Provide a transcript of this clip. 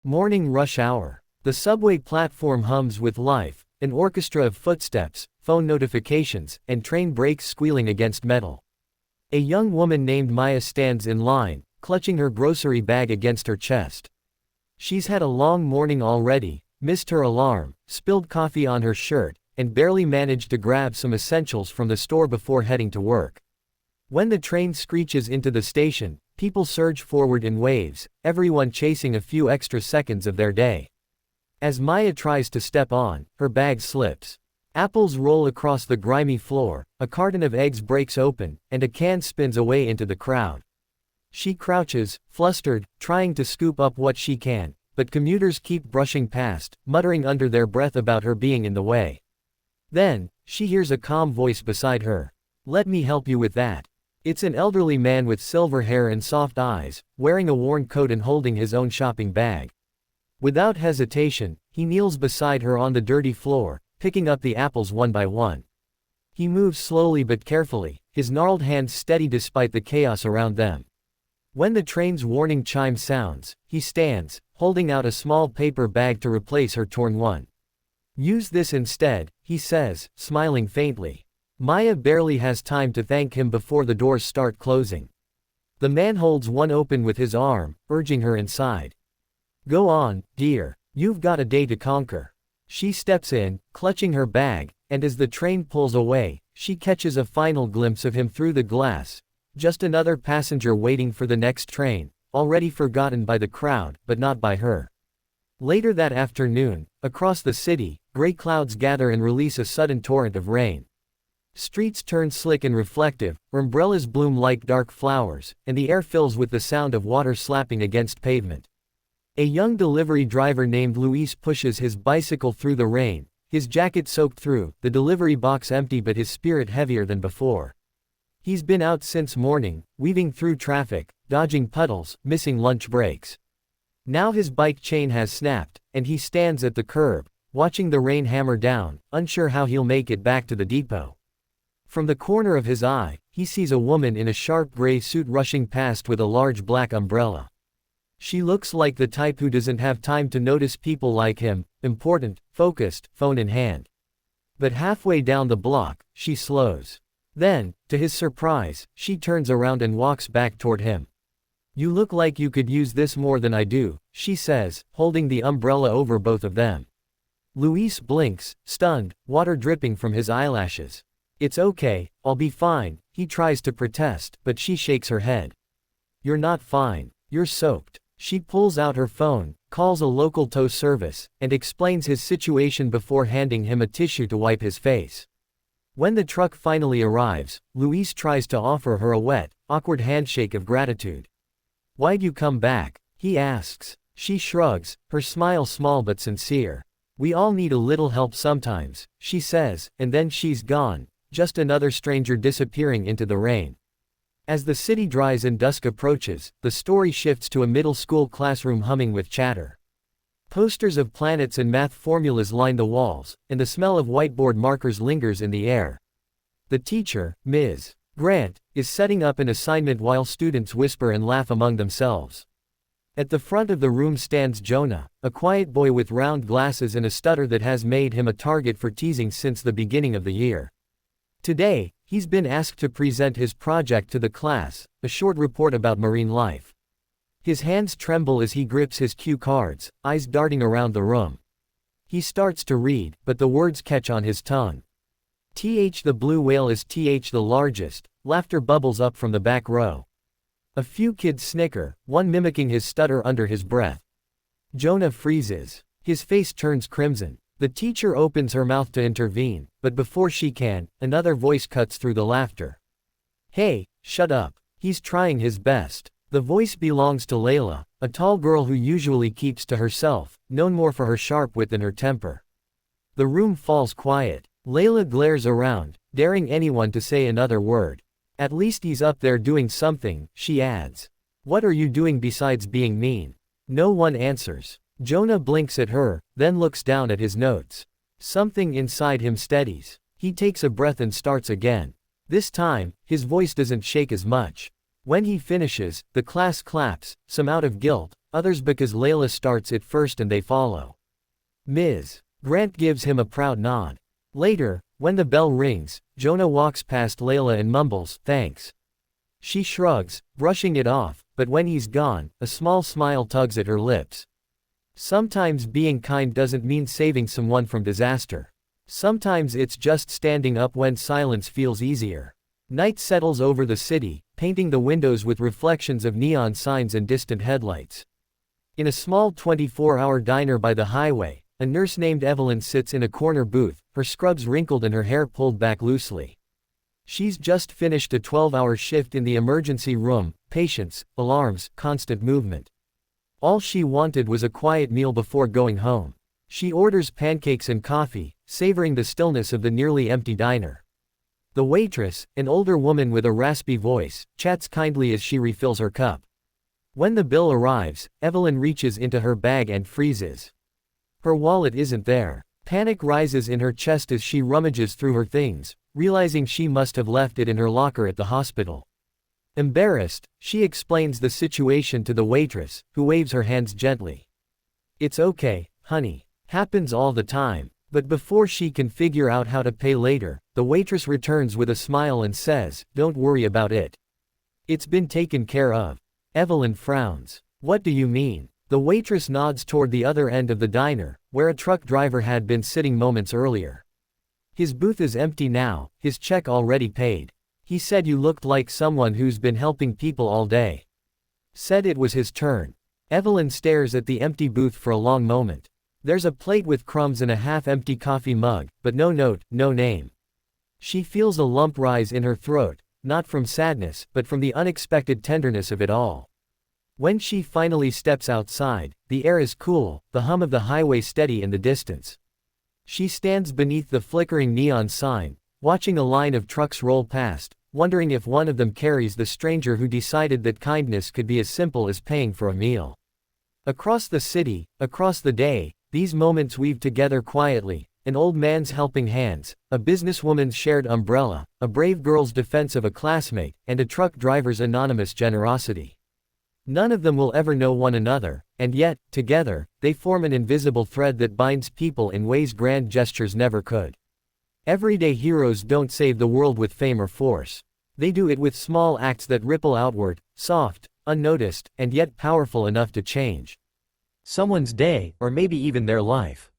Morning rush hour. The subway platform hums with life, an orchestra of footsteps, phone notifications, and train brakes squealing against metal. A young woman named Maya stands in line, clutching her grocery bag against her chest. She's had a long morning already, missed her alarm, spilled coffee on her shirt, and barely managed to grab some essentials from the store before heading to work. When the train screeches into the station, people surge forward in waves, everyone chasing a few extra seconds of their day. As Maya tries to step on, her bag slips. Apples roll across the grimy floor, a carton of eggs breaks open, and a can spins away into the crowd. She crouches, flustered, trying to scoop up what she can, but commuters keep brushing past, muttering under their breath about her being in the way. Then, she hears a calm voice beside her. "Let me help you with that." It's an elderly man with silver hair and soft eyes, wearing a worn coat and holding his own shopping bag. Without hesitation, he kneels beside her on the dirty floor, picking up the apples one by one. He moves slowly but carefully, his gnarled hands steady despite the chaos around them. When the train's warning chime sounds, he stands, holding out a small paper bag to replace her torn one. "Use this instead," he says, smiling faintly. Maya barely has time to thank him before the doors start closing. The man holds one open with his arm, urging her inside. "Go on, dear, you've got a day to conquer." She steps in, clutching her bag, and as the train pulls away, she catches a final glimpse of him through the glass. Just another passenger waiting for the next train, already forgotten by the crowd, but not by her. Later that afternoon, across the city, gray clouds gather and release a sudden torrent of rain. Streets turn slick and reflective, umbrellas bloom like dark flowers, and the air fills with the sound of water slapping against pavement. A young delivery driver named Luis pushes his bicycle through the rain, his jacket soaked through, the delivery box empty but his spirit heavier than before. He's been out since morning, weaving through traffic, dodging puddles, missing lunch breaks. Now his bike chain has snapped, and he stands at the curb, watching the rain hammer down, unsure how he'll make it back to the depot. From the corner of his eye, he sees a woman in a sharp gray suit rushing past with a large black umbrella. She looks like the type who doesn't have time to notice people like him, important, focused, phone in hand. But halfway down the block, she slows. Then, to his surprise, she turns around and walks back toward him. "You look like you could use this more than I do," she says, holding the umbrella over both of them. Luis blinks, stunned, water dripping from his eyelashes. "It's okay, I'll be fine," he tries to protest, but she shakes her head. "You're not fine, you're soaked." She pulls out her phone, calls a local tow service, and explains his situation before handing him a tissue to wipe his face. When the truck finally arrives, Luis tries to offer her a wet, awkward handshake of gratitude. "Why'd you come back?" he asks. She shrugs, her smile small but sincere. "We all need a little help sometimes," she says, and then she's gone, just another stranger disappearing into the rain. As the city dries and dusk approaches, the story shifts to a middle school classroom humming with chatter. Posters of planets and math formulas line the walls, and the smell of whiteboard markers lingers in the air. The teacher, Ms. Grant, is setting up an assignment while students whisper and laugh among themselves. At the front of the room stands Jonah, a quiet boy with round glasses and a stutter that has made him a target for teasing since the beginning of the year. Today, he's been asked to present his project to the class, a short report about marine life. His hands tremble as he grips his cue cards, eyes darting around the room. He starts to read, but the words catch on his tongue. The blue whale is the largest, laughter bubbles up from the back row. A few kids snicker, one mimicking his stutter under his breath. Jonah freezes. His face turns crimson. The teacher opens her mouth to intervene, but before she can, another voice cuts through the laughter. "Hey, shut up." He's trying his best. The voice belongs to Layla, a tall girl who usually keeps to herself, known more for her sharp wit than her temper. The room falls quiet. Layla glares around, daring anyone to say another word. "At least he's up there doing something," she adds. "What are you doing besides being mean?" No one answers. Jonah blinks at her, then looks down at his notes. Something inside him steadies. He takes a breath and starts again. This time, his voice doesn't shake as much. When he finishes, the class claps, some out of guilt, others because Layla starts it first and they follow. Ms. Grant gives him a proud nod. Later, when the bell rings, Jonah walks past Layla and mumbles, "Thanks." She shrugs, brushing it off, but when he's gone, a small smile tugs at her lips. Sometimes being kind doesn't mean saving someone from disaster. Sometimes it's just standing up when silence feels easier. Night settles over the city, painting the windows with reflections of neon signs and distant headlights. In a small 24-hour diner by the highway, a nurse named Evelyn sits in a corner booth, her scrubs wrinkled and her hair pulled back loosely. She's just finished a 12-hour shift in the emergency room, patients, alarms, constant movement. All she wanted was a quiet meal before going home. She orders pancakes and coffee, savoring the stillness of the nearly empty diner. The waitress, an older woman with a raspy voice, chats kindly as she refills her cup. When the bill arrives, Evelyn reaches into her bag and freezes. Her wallet isn't there. Panic rises in her chest as she rummages through her things, realizing she must have left it in her locker at the hospital. Embarrassed, she explains the situation to the waitress, who waves her hands gently. "It's okay, honey. Happens all the time." But before she can figure out how to pay later, the waitress returns with a smile and says, "Don't worry about it. It's been taken care of." Evelyn frowns. "What do you mean?" The waitress nods toward the other end of the diner, where a truck driver had been sitting moments earlier. "His booth is empty now, his check already paid. He said you looked like someone who's been helping people all day. Said it was his turn." Evelyn stares at the empty booth for a long moment. There's a plate with crumbs and a half-empty coffee mug, but no note, no name. She feels a lump rise in her throat, not from sadness, but from the unexpected tenderness of it all. When she finally steps outside, the air is cool, the hum of the highway steady in the distance. She stands beneath the flickering neon sign, watching a line of trucks roll past, wondering if one of them carries the stranger who decided that kindness could be as simple as paying for a meal. Across the city, across the day, these moments weave together quietly: an old man's helping hands, a businesswoman's shared umbrella, a brave girl's defense of a classmate, and a truck driver's anonymous generosity. None of them will ever know one another, and yet, together, they form an invisible thread that binds people in ways grand gestures never could. Everyday heroes don't save the world with fame or force. They do it with small acts that ripple outward, soft, unnoticed, and yet powerful enough to change someone's day, or maybe even their life.